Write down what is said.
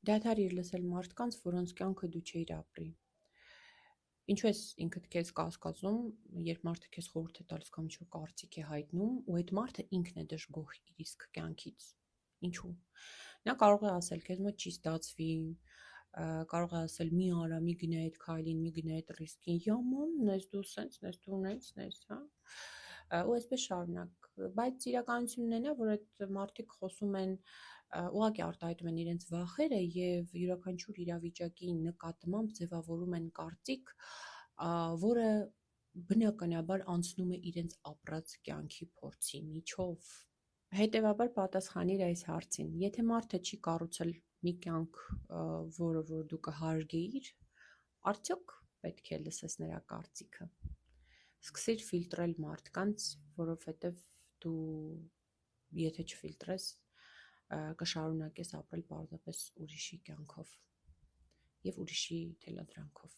Դադարիր լսել մարդկանց, որոնց կյանքը դու չէիր ապրի։ Ինչու ես ինքդ քեզ կասկածում, երբ մարդը քեզ խորհուրդ է տալիս կամ ինչ-որ կարծիք է հայտնում, ու այդ մարդը ինքն է դժգոհ իր իսկ կյանքից։ Ինչու։ Նա կարող է ասել, քեզ մոտ չի ստացվի, կարող է ասել՝ մի արա, մի գնա այդ քայլին, մի գնա այդ ռիսկին, յաման, նես դու սենց, նես դու ունես, նես, հա։ Ու այսպես շարունակ, բայց իրականությունն է նա, որ այդ մարդիկ խոսում են, ուղղակի արտահայտում են իրենց վախերը եւ յուրաքանչյուր իրավիճակի նկատմամբ ձևավորում են կարծիք, որը բնականաբար անցնում է իրենց ապրած կյանքի փորձի միջով։ Հետևաբար պատասխանիր այս հարցին. եթե մարդը չի կառուցել մի կյանք, որը որ դու կհարգեիր, արդյոք պետք է լսես նրա կարծիքը։ Սկսիր ֆիլտրել մարդկանց, որովհետև դու եթե չֆիլտրես, կշարունակես ապրել պարզապես ուրիշի կյանքով եւ ուրիշի թելադրանքով։